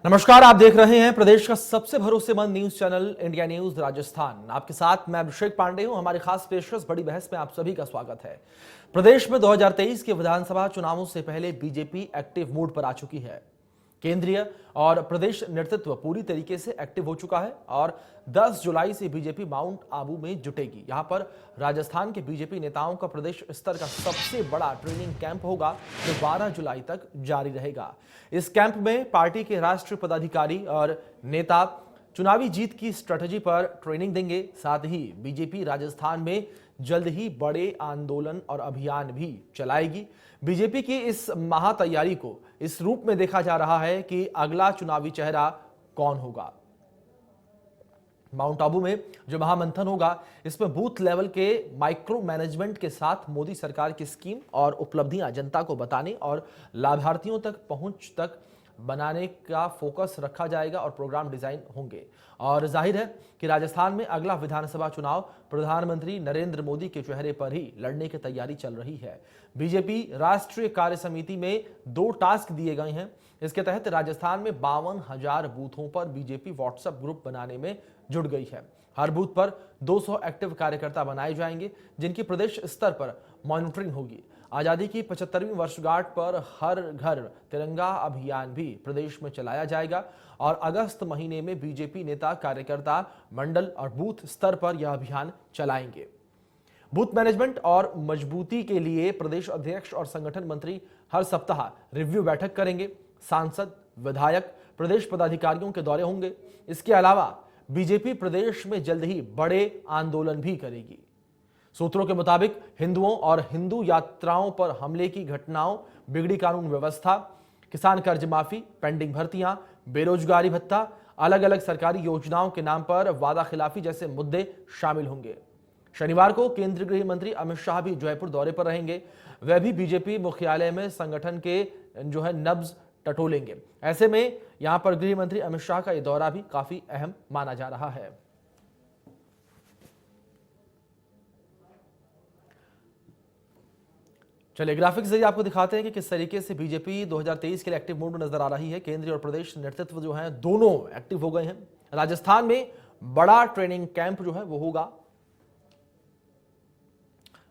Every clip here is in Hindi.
नमस्कार, आप देख रहे हैं प्रदेश का सबसे भरोसेमंद news channel India news Rajasthan. आपके साथ मैं अभिषेक पांडे हूं। हमारी खास पेशकश बड़ी बहस में आप सभी का स्वागत है। प्रदेश में 2023 के विधानसभा चुनावों से पहले बीजेपी एक्टिव मोड पर आ चुकी है। केंद्रीय और प्रदेश नेतृत्व पूरी तरीके से एक्टिव हो चुका है और 10 जुलाई से बीजेपी माउंट आबू में जुटेगी। यहां पर राजस्थान के बीजेपी नेताओं का प्रदेश स्तर का सबसे बड़ा ट्रेनिंग कैंप होगा जो 12 जुलाई तक जारी रहेगा। इस कैंप में पार्टी के राष्ट्रीय पदाधिकारी और नेता चुनावी जीत की स्ट्रेटजी पर ट्रेनिंग देंगे। साथ ही बीजेपी राजस्थान में जल्द ही बड़े आंदोलन और अभियान भी चलाएगी। बीजेपी की इस महातैयारी को इस रूप में देखा जा रहा है कि अगला चुनावी चेहरा कौन होगा। माउंट आबू में जो महामंथन होगा, इसमें बूथ लेवल के माइक्रो मैनेजमेंट के साथ मोदी सरकार की स्कीम और उपलब्धियां जनता को बताने और लाभार्थियों तक पहुंच तक बनाने का फोकस रखा जाएगा और प्रोग्राम डिजाइन होंगे। और जाहिर है कि राजस्थान में अगला विधानसभा चुनाव प्रधानमंत्री नरेंद्र मोदी के चेहरे पर ही लड़ने की तैयारी चल रही है। बीजेपी राष्ट्रीय कार्य समिति में 2 टास्क दिए गए हैं। इसके तहत राजस्थान में 52,000 बूथों पर बीजेपी व्हाट्सएप ग्रुप बनाने में जुट गई है। हर बूथ पर 200 एक्टिव कार्यकर्ता बनाए जाएंगे जिनकी प्रदेश स्तर पर मॉनिटरिंग होगी। आजादी की 75वीं वर्षगांठ पर हर घर तिरंगा अभियान भी प्रदेश में चलाया जाएगा और अगस्त महीने में बीजेपी नेता कार्यकर्ता मंडल और बूथ स्तर पर यह अभियान चलाएंगे। बूथ मैनेजमेंट और मजबूती के लिए प्रदेश अध्यक्ष और संगठन मंत्री हर सप्ताह रिव्यू बैठक करेंगे। सांसद, विधायक, प्रदेश पदाधिकारियों के दौरे होंगे। इसके अलावा बीजेपी प्रदेश में जल्द ही बड़े आंदोलन भी करेगी। सूत्रों के मुताबिक हिंदुओं और हिंदू यात्राओं पर हमले की घटनाओं, बिगड़ी कानून व्यवस्था, किसान कर्ज माफी, पेंडिंग भर्तियां, बेरोजगारी भत्ता, अलग अलग सरकारी योजनाओं के नाम पर वादा खिलाफी जैसे मुद्दे शामिल होंगे। शनिवार को केंद्रीय गृह मंत्री अमित शाह भी जयपुर दौरे पर रहेंगे। वह भी बीजेपी मुख्यालय में संगठन के नब्ज टटोलेंगे। ऐसे में यहां पर गृह मंत्री अमित शाह का यह दौरा भी काफी अहम माना जा रहा है। चलिए ग्राफिक्स जरिए आपको दिखाते हैं कि किस तरीके से बीजेपी 2023 के लिए एक्टिव मोड में नजर आ रही है। केंद्रीय और प्रदेश नेतृत्व जो है दोनों एक्टिव हो गए हैं। राजस्थान में बड़ा ट्रेनिंग कैंप जो है वो होगा,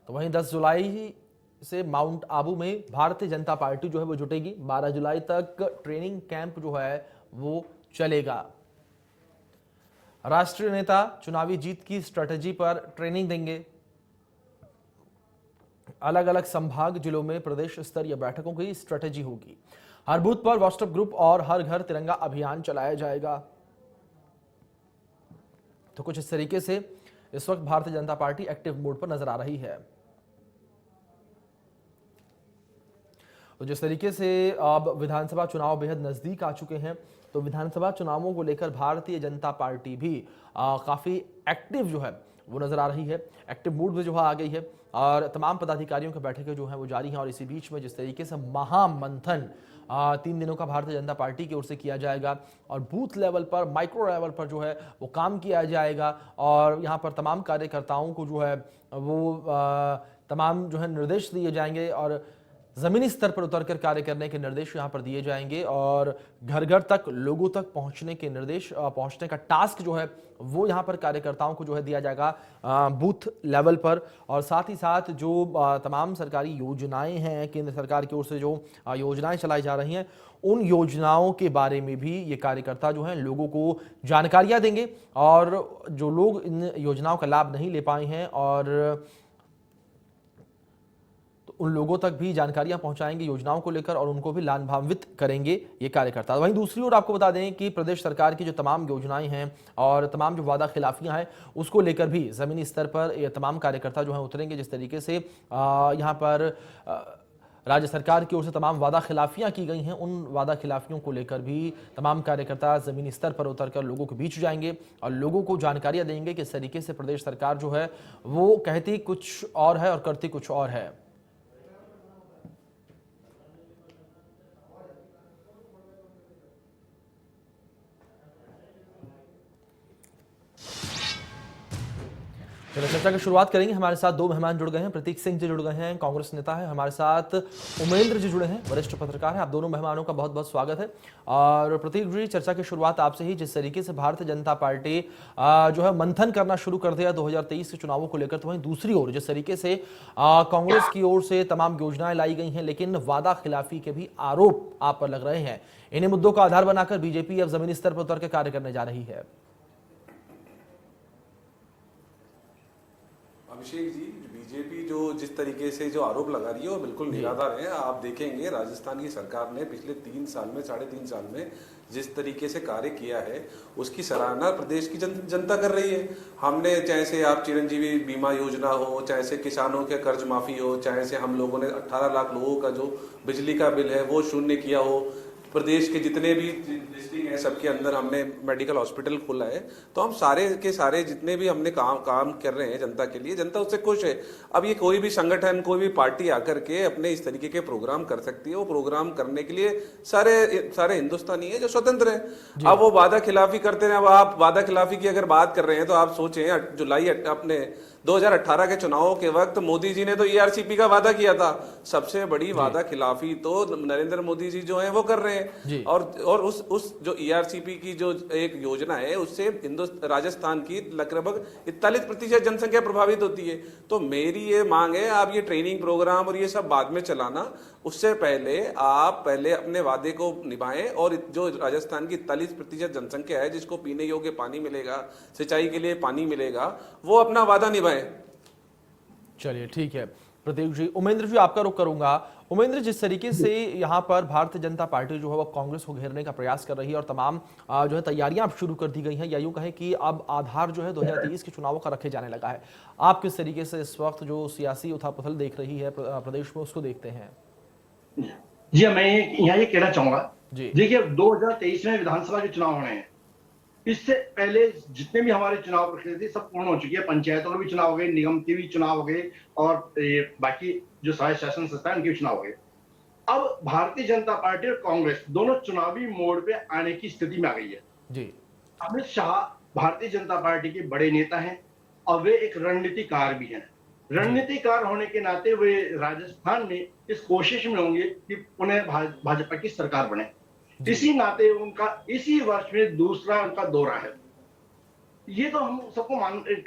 तो वहीं 10 जुलाई से माउंट आबू में भारतीय जनता पार्टी जो है वो जुटेगी। 12 जुलाई तक ट्रेनिंग कैंप जो है वो चलेगा। राष्ट्रीय नेता चुनावी जीत की स्ट्रेटजी पर ट्रेनिंग देंगे। अलग अलग संभाग जिलों में प्रदेश स्तरीय बैठकों की स्ट्रेटजी होगी। हर बूथ पर व्हाट्सएप ग्रुप और हर घर तिरंगा अभियान चलाया जाएगा। तो कुछ इस तरीके से इस वक्त Bharatiya Janata party active mode पर नजर आ रही है। तो जिस तरीके से अब विधानसभा चुनाव बेहद नजदीक आ चुके हैं, तो विधानसभा चुनावों को लेकर भारतीय जनता पार्टी भी काफी एक्टिव जो है वो नजर आ रही है। एक्टिव मूड में जो है आ गई है और तमाम पदाधिकारियों की बैठकें जो है वो जारी हैं। और इसी बीच में जिस तरीके से महामंथन 3 दिनों का भारतीय जनता पार्टी की ओर से किया जाएगा और बूथ लेवल पर, माइक्रो लेवल पर जो है वो काम किया जाएगा और यहाँ पर तमाम कार्यकर्ताओं को जो है वो तमाम जो है निर्देश दिए जाएंगे और जमीनी स्तर पर उतरकर कार्य करने के निर्देश यहां पर दिए जाएंगे और घर घर तक, लोगों तक पहुंचने के निर्देश, पहुंचने का टास्क जो है वो यहां पर कार्यकर्ताओं को जो है दिया जाएगा बूथ लेवल पर। और साथ ही साथ जो तमाम सरकारी योजनाएं हैं, केंद्र सरकार की ओर से जो योजनाएं चलाई जा रही हैं, उन योजनाओं के बारे में भी ये कार्यकर्ता जो हैं लोगों को जानकारियां देंगे और जो लोग इन योजनाओं का लाभ नहीं ले पाए हैं और उन लोगों तक भी जानकारियां पहुंचाएंगे योजनाओं को लेकर और उनको भी लाभान्वित करेंगे ये कार्यकर्ता। वहीं दूसरी ओर आपको बता दें कि प्रदेश सरकार की जो तमाम योजनाएं हैं और तमाम जो वादा खिलाफियां हैं उसको लेकर भी जमीनी स्तर पर ये तमाम कार्यकर्ता जो है उतरेंगे। जिस तरीके से यहाँ पर राज्य सरकार की ओर से तमाम वादा खिलाफियां की गई हैं, उन वादा खिलाफियों को लेकर भी तमाम कार्यकर्ता जमीनी स्तर पर उतरकर लोगों के बीच जाएंगे और लोगों को जानकारियां देंगे कि इस तरीके से प्रदेश सरकार जो है वो कहती कुछ और है और करती कुछ और है। चलो चर्चा की शुरुआत करेंगे। हमारे साथ दो मेहमान जुड़ गए हैं। प्रतीक सिंह जी जुड़ गए हैं, कांग्रेस नेता है। हमारे साथ उमेंद्र जी जुड़े हैं, वरिष्ठ पत्रकार हैं। आप दोनों मेहमानों का बहुत बहुत स्वागत है। और प्रतीक जी, चर्चा की शुरुआत आपसे ही। जिस तरीके से भारतीय जनता पार्टी जो है मंथन करना शुरू कर दिया 2023 के चुनावों को लेकर, तो वहीं दूसरी ओर जिस तरीके से कांग्रेस की ओर से तमाम योजनाएं लाई गई हैं, लेकिन वादा खिलाफी के भी आरोप आप पर लग रहे हैं। इन्हीं मुद्दों का आधार बनाकर बीजेपी अब जमीनी स्तर पर उतर के कार्य करने जा रही है। अभिषेक जी, बीजेपी जो जिस तरीके से जो आरोप लगा रही है वो बिल्कुल निराधार है। आप देखेंगे राजस्थान की सरकार ने पिछले 3 साल में, 3.5 साल में जिस तरीके से कार्य किया है उसकी सराहना प्रदेश की जनता कर रही है। हमने चाहे से आप चिरंजीवी बीमा योजना हो, चाहे से किसानों के कर्ज माफी हो, चाहे से हम लोगों ने 18 लाख लोगों का जो बिजली का बिल है वो शून्य किया हो, प्रदेश के जितने भी डिस्ट्रिक्ट हैं सबके अंदर हमने मेडिकल हॉस्पिटल खोला है। तो हम सारे के सारे जितने भी हमने काम कर रहे हैं जनता के लिए, जनता उससे खुश है। अब ये कोई भी संगठन, कोई भी पार्टी आकर के अपने इस तरीके के प्रोग्राम कर सकती है। वो प्रोग्राम करने के लिए सारे हिंदुस्तानी है जो स्वतंत्र है। अब वो वादा खिलाफी करते हैं। अब आप वादा खिलाफी की अगर बात कर रहे हैं तो आप सोचें, जुलाई अपने 2018 के चुनावों के वक्त मोदी जी ने तो ईआरसीपी का वादा किया था। सबसे बड़ी वादा खिलाफी तो नरेंद्र मोदी जी जो है वो कर रहे हैं। और उस जो ईआरसीपी की जो एक योजना है उससे राजस्थान की लगभग 41% जनसंख्या प्रभावित होती है। तो मेरी ये मांग है, आप ये ट्रेनिंग प्रोग्राम और ये सब बाद में चलाना, उससे पहले आप अपने वादे को निभाएं। और जो राजस्थान की 41% जनसंख्या है जिसको पीने योग्य पानी मिलेगा, सिंचाई के लिए पानी मिलेगा, वो अपना वादा निभाएं। चलिए ठीक है प्रतीक जी। उमेंद्र जी, आपका रुख करूंगा। उमेंद्र, जिस तरीके से यहाँ पर भारतीय जनता पार्टी जो है वो कांग्रेस को घेरने का प्रयास कर रही है और तमाम जो है तैयारियां अब शुरू कर दी गई हैं, या यूं कहें कि अब आधार जो है 2023 के चुनावों का रखे जाने लगा है। आप किस तरीके से इस वक्त जो सियासी उथल-पुथल देख रही है प्रदेश में, उसको देखते हैं? जी, मैं यहाँ ये कहना चाहूंगा, देखिए 2023 में विधानसभा के चुनाव होने हैं। इससे पहले जितने भी हमारे चुनाव प्रक्रिया थी सब पूर्ण हो चुकी है। पंचायतों के भी चुनाव हो गए, निगम के भी चुनाव हो गए और बाकी जो स्वायत्त शासन संस्था है उनके भी चुनाव हो गए। अब भारतीय जनता पार्टी और कांग्रेस दोनों चुनावी मोड़ पे आने की स्थिति में आ गई है। जी, अमित शाह भारतीय जनता पार्टी के बड़े नेता हैं और वे एक रणनीतिकार भी हैं। रणनीतिकार होने के नाते वे राजस्थान में इस कोशिश में होंगे कि पुनः भाजपा की सरकार बने। इसी नाते उनका इसी वर्ष में दूसरा उनका दौरा है। ये तो हम सबको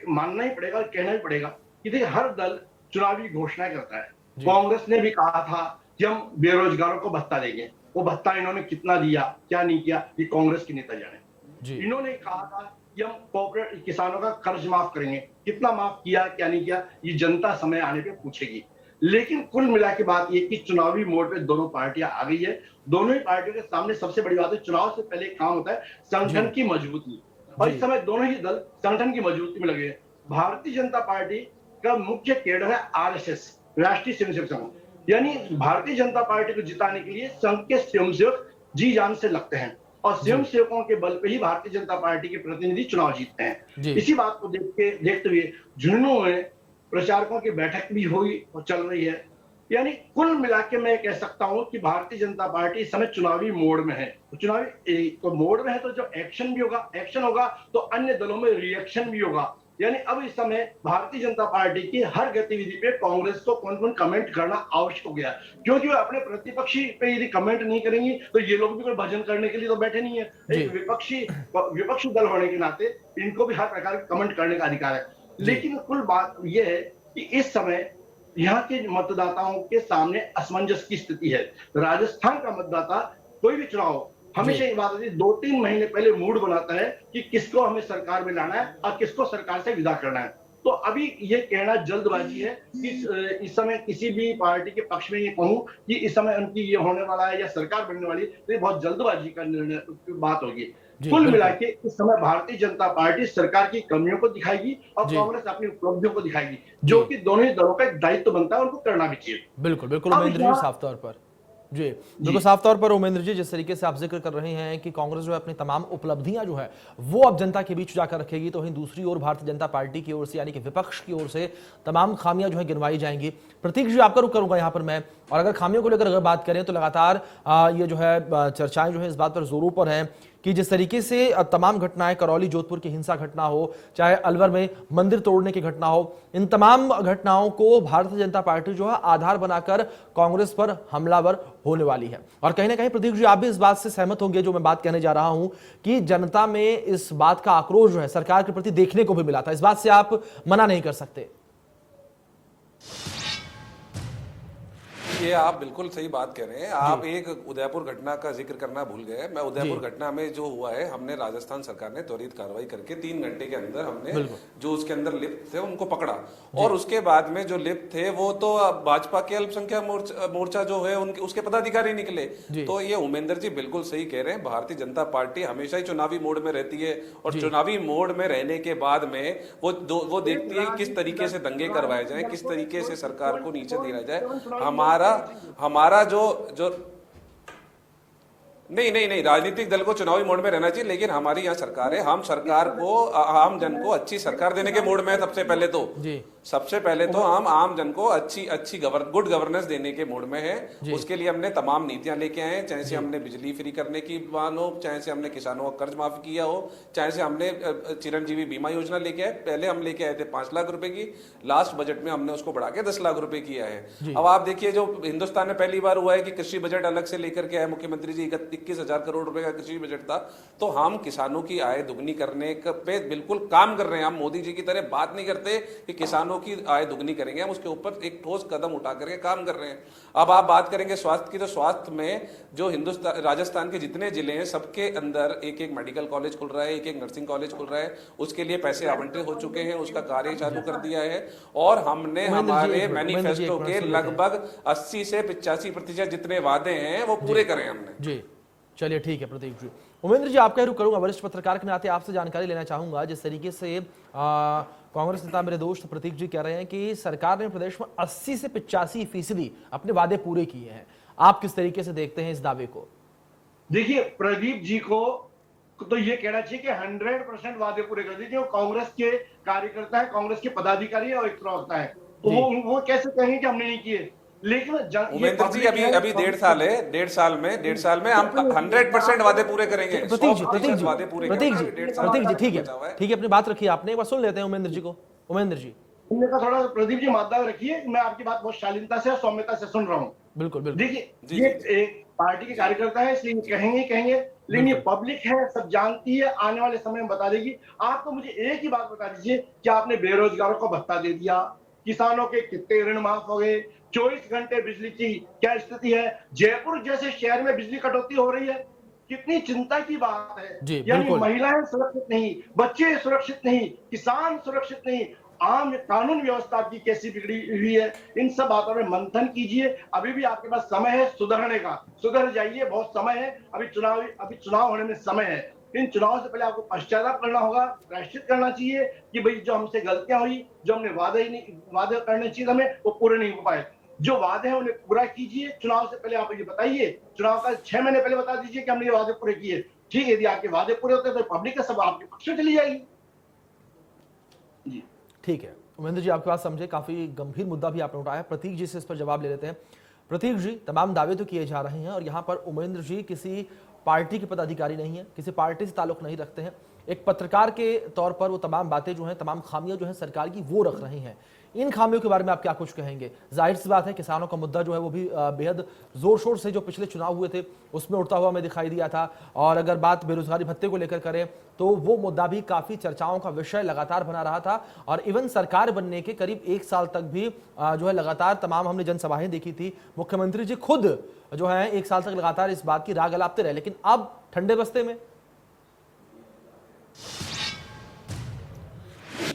मानना ही पड़ेगा, कहना ही पड़ेगा कि देखिए हर दल चुनावी घोषणाएं करता है। कांग्रेस ने भी कहा था कि हम बेरोजगारों को भत्ता देंगे। वो भत्ता इन्होंने कितना दिया, क्या नहीं किया, ये कांग्रेस के नेता जाने। इन्होंने कहा था कि हम कॉर्पोरेट किसानों का कर्ज माफ करेंगे, कितना माफ किया, क्या नहीं किया, ये जनता समय आने पे पूछेगी। लेकिन कुल मिला के बात ये कि चुनावी मोड़ पे दोनों पार्टियां आ गई है। दोनों ही पार्टियों के सामने सबसे बड़ी बात है, चुनाव से पहले काम होता है संगठन की मजबूती, और इस समय दोनों ही दल संगठन की मजबूती में लगे हैं। भारतीय जनता पार्टी का मुख्य केडर है आरएसएस, राष्ट्रीय स्वयंसेवक संघ, यानी भारतीय जनता पार्टी को जिताने के लिए संघ के स्वयंसेवक जी जान से लगते हैं और स्वयंसेवकों के बल पे ही भारतीय जनता पार्टी के प्रतिनिधि चुनाव जीतते हैं। इसी बात को देखते हुए झुंझुनू में प्रचारकों की बैठक भी हुई और चल रही है। यानी कुल मिला के मैं कह सकता हूं कि भारतीय जनता पार्टी इस समय चुनावी मोड में है। चुनावी तो मोड में है तो जब एक्शन होगा तो अन्य दलों में रिएक्शन भी होगा। यानी अब इस समय भारतीय जनता पार्टी की हर गतिविधि पे कांग्रेस को कौन कमेंट करना आवश्यक हो गया, क्योंकि वो अपने प्रतिपक्षी पे यदि कमेंट नहीं करेंगी तो ये लोग भी कोई भजन करने के लिए तो बैठे नहीं है। एक विपक्षी दल होने के नाते इनको भी हर प्रकार के कमेंट करने का अधिकार है। लेकिन कुल बात यह है कि इस समय यहाँ के मतदाताओं के सामने असमंजस की स्थिति है। राजस्थान का मतदाता कोई भी चुनाव हमेशा ये बात होती है, 2-3 महीने पहले मूड बनाता है कि किसको हमें सरकार में लाना है और किसको सरकार से विदा करना है। तो अभी ये कहना जल्दबाजी है कि इस समय किसी भी पार्टी के पक्ष में ये कहूं कि इस समय उनकी ये होने वाला है या सरकार बनने वाली है, तो ये बहुत जल्दबाजी का निर्णय बात होगी। कुल मिला के इस समय भारतीय जनता पार्टी सरकार की कमियों को दिखाएगी और कांग्रेस अपनी उपलब्धियों को दिखाएगी, जो कि दोनों ही दलों का एक दायित्व बनता है, उनको करना भी चाहिए। बिल्कुल उमेंद्र जी, साफ तौर पर बिल्कुल साफ तौर पर उमेंद्र जी, जिस तरीके से आप जिक्र कर रहे हैं कि कांग्रेस जो है अपनी तमाम उपलब्धियां जो है वो अब जनता के बीच जाकर रखेगी, तो वहीं दूसरी ओर भारतीय जनता पार्टी की ओर से यानी कि विपक्ष की ओर से तमाम खामियां जो है गिनवाई जाएंगी। प्रतीक जी, आपका रुख करूंगा यहाँ पर मैं, और अगर खामियों को लेकर अगर बात करें तो लगातार ये जो है चर्चाएं जो है इस बात पर जोरों पर हैं कि जिस तरीके से तमाम घटनाएं, करौली जोधपुर की हिंसा घटना हो, चाहे अलवर में मंदिर तोड़ने की घटना हो, इन तमाम घटनाओं को भारतीय जनता पार्टी जो है आधार बनाकर कांग्रेस पर हमलावर होने वाली है। और कहीं ना कहीं प्रदीप जी, आप भी इस बात से सहमत होंगे जो मैं बात कहने जा रहा हूं कि जनता में इस बात का आक्रोश जो है सरकार के प्रति देखने को भी मिला था। इस बात से आप मना नहीं कर सकते। ये आप बिल्कुल सही बात कह रहे हैं। आप एक उदयपुर घटना का जिक्र करना भूल गए। मैं उदयपुर घटना में जो हुआ है, हमने राजस्थान सरकार ने त्वरित कार्रवाई करके 3 घंटे के अंदर हमने जो उसके अंदर लिप्त थे उनको पकड़ा, और उसके बाद में जो लिप्त थे वो तो भाजपा के अल्पसंख्यक मोर्चा जो है उनके उसके पदाधिकारी निकले। तो ये उमेंद्र जी बिल्कुल सही कह रहे हैं। भारतीय जनता पार्टी हमेशा ही चुनावी मोड में रहती है, और चुनावी मोड में रहने के बाद में वो देखती है किस तरीके से दंगे करवाए जाए, किस तरीके से सरकार को नीचे दिया जाए। हमारा जो नहीं, राजनीतिक दल को चुनावी मोड में रहना चाहिए, लेकिन हमारी यहाँ सरकार है, हम सरकार को, आम जन को अच्छी सरकार देने के मोड में है। सबसे पहले तो हम आम जन को अच्छी गुड गवर्नेंस देने के मोड में है। उसके लिए हमने तमाम नीतियां लेके आए हैं, चाहे से हमने बिजली फ्री करने की बात हो, चाहे से हमने किसानों का कर्ज माफ किया हो, चाहे से हमने चिरंजीवी बीमा योजना लेके आए। पहले हम लेके आए थे 5 लाख रुपए की, लास्ट बजट में हमने उसको बढ़ा के 10 लाख रुपए किया है। अब आप देखिए, जो हिंदुस्तान में पहली बार हुआ है कि कृषि बजट अलग से लेकर के आए मुख्यमंत्री जी, 21,000 करोड़ रुपए का कृषि बजट था। तो हम किसानों की आय दुगनी करने पे बिल्कुल काम कर रहे हैं। हम मोदी जी की तरह बात नहीं करते कि किसानों की आय दुगनी करेंगे, हम उसके ऊपर एक ठोस कदम उठा करके काम कर रहे हैं। अब आप बात करेंगे स्वास्थ्य की, तो स्वास्थ्य में जो राजस्थान के जितने जिले हैं सबके अंदर एक एक मेडिकल कॉलेज खुल रहा है, एक एक नर्सिंग कॉलेज खुल रहा है। उसके लिए पैसे आवंटित हो चुके हैं, उसका कार्य चालू कर दिया है, और हमने हमारे मैनिफेस्टो के लगभग 80 से 85% जितने वादे हैं वो पूरे करे हमने। जी चलिए, ठीक है प्रदीप जी। उमेंद्र जी, आपका रुख करूंगा, वरिष्ठ पत्रकार के नाते आपसे जानकारी लेना चाहूंगा। जिस तरीके से कांग्रेस नेता मेरे दोस्त प्रतीक जी कह रहे हैं कि सरकार ने प्रदेश में 80 से 85% अपने वादे पूरे किए हैं, आप किस तरीके से देखते हैं इस दावे को? देखिए, प्रदीप जी को तो ये कहना चाहिए कि 100% वादे पूरे कर दीजिए। वो कांग्रेस के कार्यकर्ता है, कांग्रेस के पदाधिकारी और एक प्रवक्ता है, तो वो कैसे कहेंगे कि हमने नहीं किए? लेकिन उमेंद्र जी, अभी 1.5 साल है, 1.5 साल में हम 100% वादे पूरे करेंगे। प्रतीक जी, ठीक है, अपनी बात रखिए, आपने एक बार सुन लेते हैं उमेंद्र जी को। उमेंद्र जी, थोड़ा प्रदीप जी मादा रखिए, मैं आपकी बात बहुत शालीनता से और सौम्यता से सुन रहा हूँ। बिल्कुल। देखिए, ये एक पार्टी के कार्यकर्ता है, इसलिए कहेंगे, लेकिन ये पब्लिक है, सब जानती है, आने वाले समय में बता देगी। आप तो मुझे एक ही बात बता दीजिए कि आपने बेरोजगारों को भत्ता दे दिया, किसानों के कितने ऋण माफ हो गए, 24 घंटे बिजली की क्या स्थिति है, जयपुर जैसे शहर में बिजली कटौती हो रही है, कितनी चिंता की बात है। यानी महिलाएं सुरक्षित नहीं, बच्चे सुरक्षित नहीं, किसान सुरक्षित नहीं, आम कानून व्यवस्था की कैसी बिगड़ी हुई है। इन सब बातों में मंथन कीजिए, अभी भी आपके पास समय है सुधरने का, सुधर जाइए, बहुत समय है। अभी चुनाव होने में समय है। इन चुनाव से पहले आपको पश्चाताप करना होगा, प्रायश्चित करना चाहिए कि भाई जो हमसे गलतियां हुई, जो हमने वादे करने चाहिए हमें, वो पूरे नहीं हो पाए। जो वादे हैं उन्हें पूरा कीजिए। चुनाव से पहले आप ये बताइए, चुनाव का 6 महीने पहले बता दीजिए कि हमने ये वादे पूरे किए। ठीक है, यदि आपके वादे पूरे होते तो पब्लिक का सब आपके पक्ष में चली जाएगी। जी ठीक है, उमेंद्र जी आपकी बात समझे, काफी गंभीर मुद्दा भी आपने उठाया। प्रतीक जी से इस पर जवाब ले लेते हैं। प्रतीक जी, तमाम दावे तो किए जा रहे हैं और यहाँ पर उमेंद्र जी किसी पार्टी के पदाधिकारी नहीं है, किसी पार्टी से ताल्लुक नहीं रखते हैं, एक पत्रकार के तौर पर वो तमाम बातें जो हैं, तमाम खामियां जो हैं सरकार की, वो रख रहे हैं। इन खामियों के बारे में आप क्या कुछ कहेंगे? जाहिर सी बात है, किसानों का मुद्दा जो है वो भी बेहद जोर शोर से जो पिछले चुनाव हुए थे उसमें उठता हुआ हमें दिखाई दिया था। और अगर बात बेरोजगारी भत्ते को लेकर करें तो वो मुद्दा भी काफी चर्चाओं का विषय लगातार बना रहा था। और इवन सरकार बनने के करीब 1 साल तक भी जो है लगातार तमाम हमने जनसभाएं देखी थी, मुख्यमंत्री जी खुद जो है 1 साल तक लगातार इस बात की राग अलापते रहे। लेकिन अब ठंडे बस्ते में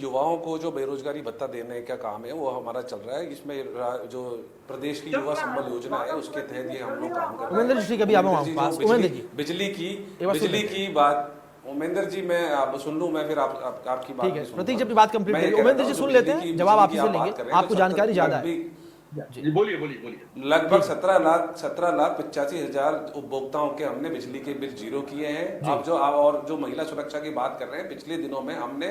युवाओं को जो बेरोजगारी भत्ता देने का काम है वो हमारा चल रहा है। इसमें जो प्रदेश की युवा संबल योजना है उसके तहत ये हम लोग काम कर रहे हैं। बिजली की बात उमेंद्र जी, मैं आप सुन लूं, मैं फिर आपकी बात ठीक है। प्रतीक जी अपनी बात कंप्लीट करिए, उमेंद्र जी सुन लेते हैं, जवाब आप से लेंगे, आपको जानकारी ज्यादा है। जी बोलिए बोलिए बोलिए। लगभग 17,85,000 उपभोक्ताओं के हमने बिजली के बिल जीरो किए हैं। अब जो महिला सुरक्षा की बात कर रहे हैं, पिछले दिनों में हमने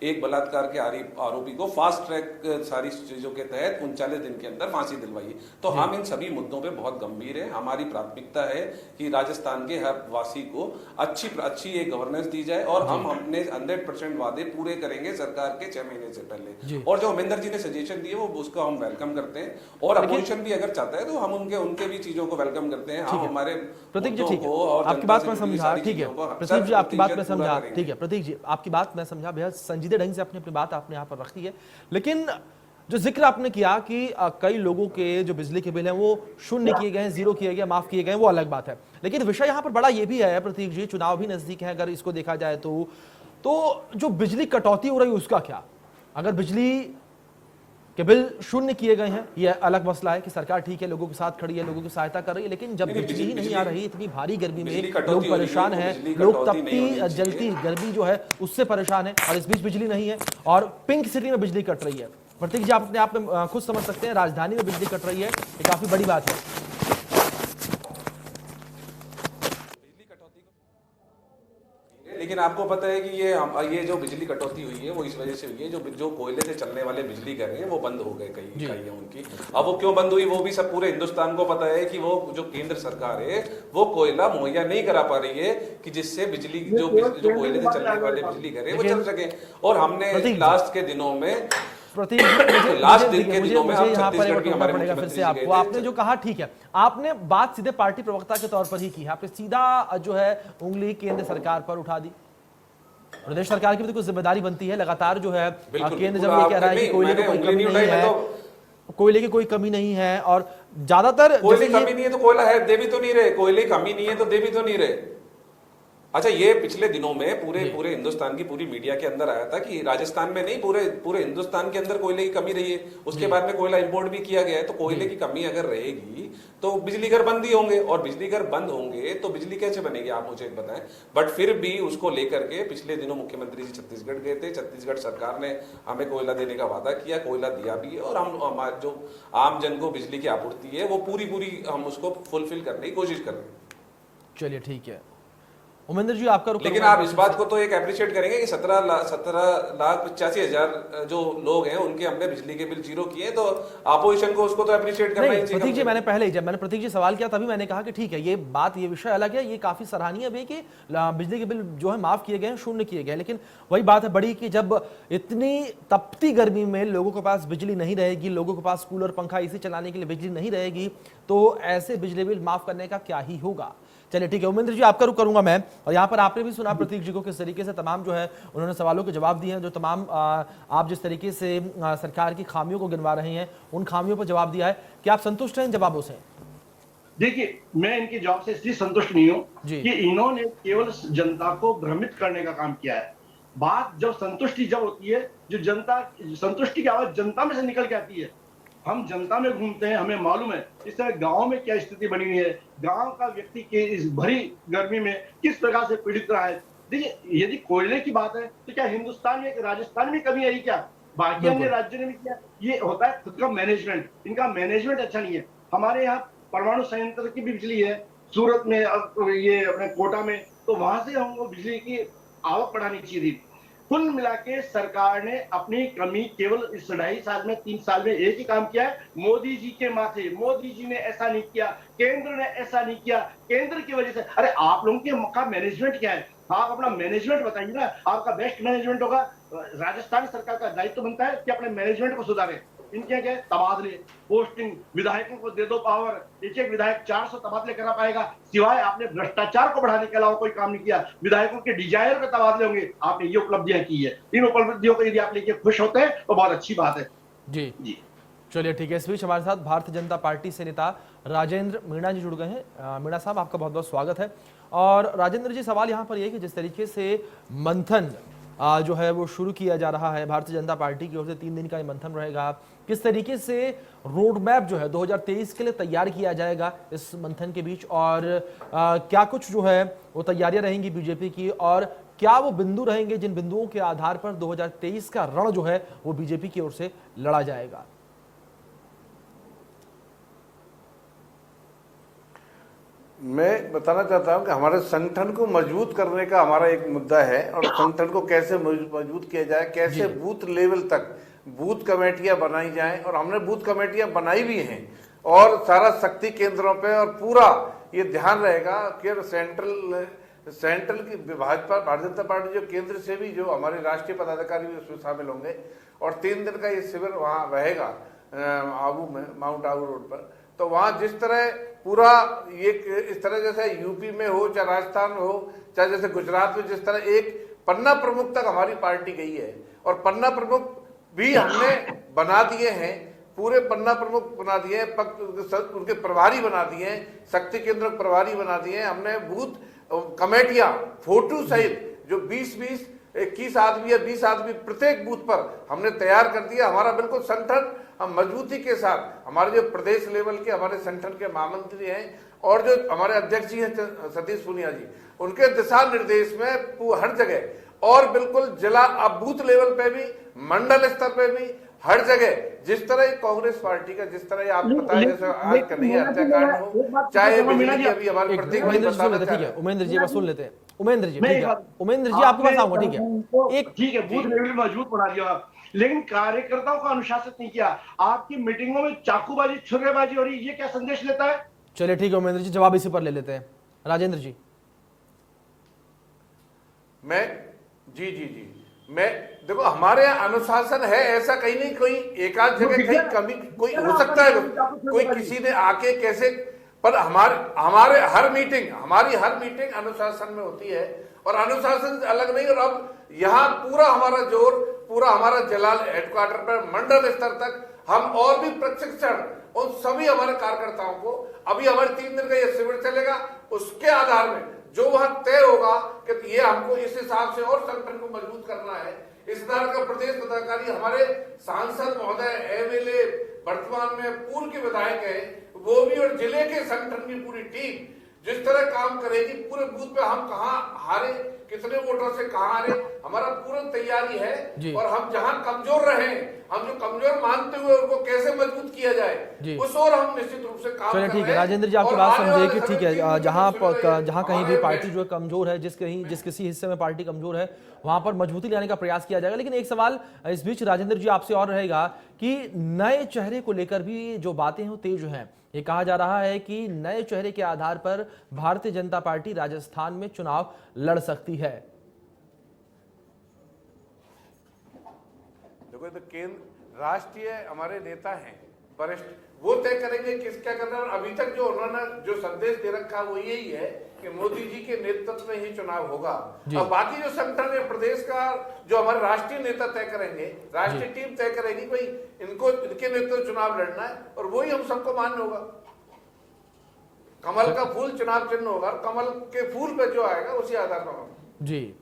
एक बलात्कार के आरोपी को फास्ट ट्रैक सारी चीजों के तहत 39 दिन के अंदर फांसी दिलवाई। तो हम इन सभी मुद्दों पे बहुत गंभीर हैं। हमारी प्राथमिकता है कि राजस्थान के हर वासी को अच्छी एक गवर्नेंस दी जाए और हम अपने 100% वादे पूरे करेंगे सरकार के 6 महीने से पहले। और जो उमेंद्र जी ने सजेशन दिए वो उसको हम वेलकम करते हैं और अपोजिशन भी अगर चाहता है तो हम उनके भी चीजों को वेलकम करते हैं। हम हमारे प्रतीक जी ठीक है, आपकी बात मैं समझा, ठीक है प्रतीक जी आपकी बात मैं समझा, ठीक है प्रतीक जी आपकी बात मैं समझा, बेहद संजीदे ढंग से अपनी बात आपने यहाँ पर रखी है। लेकिन जो जिक्र आपने किया कि कई लोगों के जो बिजली के बिल हैं वो शून्य किए गए हैं, जीरो किए गए, माफ किए गए, वो अलग बात है। लेकिन विषय यहाँ पर बड़ा ये भी है प्रतीक जी, चुनाव भी नजदीक है, अगर इसको देखा जाए तो जो बिजली कटौती हो रही है उसका क्या? अगर बिजली के बिल शून्य किए गए हैं, यह अलग मसला है कि सरकार ठीक है लोगों के साथ खड़ी है, लोगों की सहायता कर रही है, लेकिन जब बिजली ही नहीं आ रही, इतनी भारी गर्मी में लोग परेशान हैं, लोग तपती जलती गर्मी जो है उससे परेशान है और इस बीच बिजली नहीं है और पिंक सिटी में बिजली कट रही है। प्रतीक जी आप अपने आप में खुद समझ सकते हैं, राजधानी में बिजली कट रही है, ये काफी बड़ी बात है। लेकिन आपको पता है कि ये जो बिजली कटौती हुई है वो इस वजह से हुई है, जो कोयले से चलने वाले बिजली घर हैं वो बंद हो गए कई इकाइयां उनकी। अब वो क्यों बंद हुई वो भी सब पूरे हिंदुस्तान को पता है कि वो जो केंद्र सरकार है वो कोयला मुहैया नहीं करा पा रही है कि जिससे बिजली जो कोयले से चलने वाले बिजली घर है वो चल सके। और हमने लास्ट के दिनों में प्रतीक मुझे यहाँ पर रोकना पड़ेगा फिर से आपको। आपने जो कहा ठीक है, आपने बात सीधे पार्टी प्रवक्ता के तौर पर ही की है, आपने सीधा जो है उंगली केंद्र सरकार पर उठा दी। प्रदेश सरकार की भी तो कुछ जिम्मेदारी बनती है, लगातार जो है केंद्र जब ये कह रहा है कि कोयले की कोई कमी नहीं है, कोयले की कोई कमी नहीं है और ज्यादातर कोयले की कमी नहीं है तो कोयला है दे भी तो नहीं रहे, कोयले की कमी नहीं है तो दे भी तो नहीं रहे। अच्छा, ये पिछले दिनों में पूरे हिंदुस्तान की पूरी मीडिया के अंदर आया था कि राजस्थान में नहीं पूरे हिंदुस्तान के अंदर कोयले की कमी रही है, उसके बाद में कोयला इंपोर्ट भी किया गया है। तो कोयले की कमी अगर रहेगी तो बिजली घर बंद ही होंगे और बिजली घर बंद होंगे तो बिजली कैसे बनेगी आप मुझे बताएं। बट फिर भी उसको लेकर के पिछले दिनों मुख्यमंत्री जी छत्तीसगढ़ गए थे, छत्तीसगढ़ सरकार ने हमें कोयला देने का वादा किया, कोयला दिया भी है और हम जो आम जन को बिजली की आपूर्ति है वो पूरी हम उसको फुलफिल करने की कोशिश कर रहे हैं। चलिए ठीक है उमेंद्र जी आपका लेकिन आप इस बात को तो एक अप्रिशिएट करेंगे कि 17,85,000 जो लोग हैं उनके हमने बिजली के बिल जीरो किए, तो अपोजिशन को उसको तो अप्रिशिएट करना ही चाहिए। प्रतीक जी मैंने पहले ही जब मैंने प्रतीक जी सवाल किया तभी मैंने कहा कि ठीक है ये बात ये विषय अलग है, ये काफी सराहनीय है कि बिजली के बिल जो है माफ किए गए, शून्य किए गए, लेकिन वही बात है बड़ी कि जब इतनी तपती गर्मी में लोगों के पास बिजली नहीं रहेगी, लोगों के पास कूलर पंखा एसी चलाने के लिए बिजली नहीं रहेगी, तो ऐसे बिजली बिल माफ करने का क्या ही होगा। चलिए ठीक है उमेंद्र जी आपका रुख करूंगा मैं, और यहाँ पर आपने भी सुना प्रतीक जी को किस तरीके से तमाम जो है उन्होंने सवालों के जवाब दिए हैं, जो तमाम आप जिस तरीके से सरकार की खामियों को गिनवा रहे हैं उन खामियों पर जवाब दिया है। क्या आप संतुष्ट हैं इन जवाबों से? देखिए मैं इनके जवाब से इसलिए संतुष्ट नहीं हूँ कि इन्होंने केवल जनता को भ्रमित करने का काम किया है। बात जब संतुष्टि जब होती है, जो जनता संतुष्टि की आवाज जनता में से निकल के आती है। हम जनता में घूमते हैं, हमें मालूम है इस तरह गांव में क्या स्थिति बनी हुई है, गांव का व्यक्ति के इस भरी गर्मी में किस प्रकार से पीड़ित रहा है। देखिए यदि कोयले की बात है तो क्या हिंदुस्तान में राजस्थान में कमी आई क्या? बाकी अन्य राज्यों ने भी किया। ये होता है खुद का मैनेजमेंट, इनका मैनेजमेंट अच्छा नहीं है। हमारे यहाँ परमाणु संयंत्र की भी बिजली है सूरत में, ये अपने कोटा में, तो वहां से हमको बिजली की आवक बढ़ानी चाहिए थी। कुल मिला के सरकार ने अपनी कमी केवल इस 2.5 साल में 3 साल में एक ही काम किया है, मोदी जी के माथे। मोदी जी ने ऐसा नहीं किया, केंद्र ने ऐसा नहीं किया, केंद्र की वजह से। अरे आप लोगों के मैनेजमेंट क्या है? आप अपना मैनेजमेंट बताइए ना, आपका बेस्ट मैनेजमेंट होगा। राजस्थान सरकार का दायित्व बनता है कि अपने मैनेजमेंट को सुधारे। इनके क्या तबादले, पोस्टिंग, विधायकों को दे दो पावर, एक विधायक 400 तबादले करा पाएगा, सिवाय आपने भ्रष्टाचार को बढ़ाने के अलावा कोई काम नहीं किया। विधायकों के डिजायर पे तबादले होंगे, आपने ये उपलब्धियां की है। इन उपलब्धियों को यदि आप लेके खुश होते हैं तो बहुत अच्छी बात है। जी जी चलिए ठीक है। इस बीच हमारे साथ भारतीय जनता पार्टी से नेता राजेंद्र मीणा जी जुड़ गए हैं। मीणा साहब आपका बहुत बहुत स्वागत है। और राजेंद्र जी सवाल यहाँ पर यह कि जिस तरीके से मंथन जो है वो शुरू किया जा रहा है भारतीय जनता पार्टी की ओर से, 3 दिन का ये मंथन रहेगा, किस तरीके से रोड मैप जो है 2023 के लिए तैयार किया जाएगा इस मंथन के बीच, और क्या कुछ जो है वो तैयारियां रहेंगी बीजेपी की, और क्या वो बिंदु रहेंगे जिन बिंदुओं के आधार पर 2023 का रण जो है वो बीजेपी की ओर से लड़ा जाएगा? मैं बताना चाहता हूं कि हमारे संगठन को मजबूत करने का हमारा एक मुद्दा है और संगठन को कैसे मजबूत किया जाए, कैसे बूथ लेवल तक बूथ कमेटियां बनाई जाएं, और हमने बूथ कमेटियां बनाई भी हैं और सारा शक्ति केंद्रों पे, और पूरा ये ध्यान रहेगा कि सेंट्रल की भाजपा भारतीय जनता पार्टी जो केंद्र से भी जो हमारे राष्ट्रीय पदाधिकारी भी उसमें शामिल होंगे, और 3 दिन का ये शिविर वहाँ रहेगा आबू में, माउंट आबू रोड पर। तो वहाँ जिस तरह पूरा ये इस तरह जैसे यूपी में हो, चाहे राजस्थान में हो, चाहे जैसे गुजरात में जिस तरह एक पन्ना प्रमुख तक हमारी पार्टी गई है, और पन्ना प्रमुख भी हमने बना दिए हैं, पूरे पन्ना प्रमुख बना दिए हैं, उनके प्रभारी बना दिए हैं, शक्ति केंद्र प्रभारी बना दिए हैं हमने। बूथ कमेटियां फोटो सहित जो 20-20 21 आदमी या 20 आदमी प्रत्येक बूथ पर हमने तैयार कर दिया। हमारा बिल्कुल संगठन हम मजबूती के साथ, हमारे जो प्रदेश लेवल के हमारे संगठन के महामंत्री हैं और जो हमारे अध्यक्ष जी हैं सतीश पूनिया जी, उनके दिशा निर्देश में हर जगह, और बिल्कुल जिला अब बूथ लेवल पे भी, मंडल स्तर पे भी, हर जगह जिस तरह कांग्रेस पार्टी का जिस तरह आप बताएं जैसे आज कन्हैया हत्याकांड हो, चाहे बिजली अभी हमारे प्रतीक उमेंद्र जी सुन लेते हैं। उमेंद्र जी ठीक है, उमेंद्र जी आपके पास आऊंगा, ठीक है, ठीक है, बूथ लेवल मजबूत बना दिया, लेकिन कार्यकर्ताओं का अनुशासित नहीं किया। आपकी मीटिंगों में चाकूबाजी, छुरेबाजी हो रही, ये क्या संदेश लेता है? चलिए ठीक है उमेंद्र जी, जवाब इसी पर ले लेते हैं। राजेंद्र जी। मैं देखो हमारे यहाँ अनुशासन है, ऐसा कहीं नहीं, कोई एकाध जगह कहीं कमी कोई हो सकता है, कोई किसी ने आके कैसे, पर हमारी हर मीटिंग अनुशासन में होती है, और अनुशासन से अलग नहीं। और अब यहाँ पूरा हमारा जोर, पूरा हमारा जिला हेडक्वार्टर पर, मंडल स्तर तक हम और भी प्रशिक्षण उन सभी हमारे कार्यकर्ताओं को, अभी हमारे 3 दिन का ये शिविर चलेगा, उसके आधार में जो वहां तय होगा कि ये हमको इस हिसाब से और संगठन को मजबूत करना है, इस तरह का प्रदेश पदाधिकारी, हमारे सांसद महोदय, एमएलए, वर्तमान में पूर्व के विधायक है वो भी, और जिले के संगठन की पूरी टीम जिस तरह काम करेगी, पूरे बूथ पे हम कहाँ हारे, कितने वोटों से कहाँ हारे, हमारा पूर्ण तैयारी है। और हम जहां कमजोर रहे, हम जो कमजोर मानते हुए उनको कैसे मजबूत किया जाए, उस और हम निश्चित रूप से काम। चलिए ठीक है राजेंद्र जी, आपकी बात समझे कि ठीक है, जहां कहीं भी पार्टी जो है कमजोर है, जिस किसी हिस्से में पार्टी कमजोर है, वहां पर मजबूती लाने का प्रयास किया जाएगा। लेकिन एक सवाल इस बीच राजेंद्र जी आपसे और रहेगा कि नए चेहरे को लेकर भी जो बातें हैं वो तेज हैं। ये कहा जा रहा है कि नए चेहरे के आधार पर भारतीय जनता पार्टी राजस्थान में चुनाव लड़ सकती है। देखो तो केंद्र राष्ट्रीय हमारे नेता हैं वरिष्ठ, वो तय करेंगे किस क्या करना है। और अभी तक जो उन्होंने जो संदेश दे रखा वो यही है कि मोदी जी के नेतृत्व में ही चुनाव होगा। अब बाकी जो संगठन है प्रदेश का, जो हमारे राष्ट्रीय नेता तय करेंगे, राष्ट्रीय टीम तय करेगी, भाई इनके नेतृत्व चुनाव लड़ना है, और वही हम सबको मान्य होगा। कमल का फूल चुनाव चिन्ह होगा, कमल के फूल पे जो आएगा उसी आधार पर होगा। जी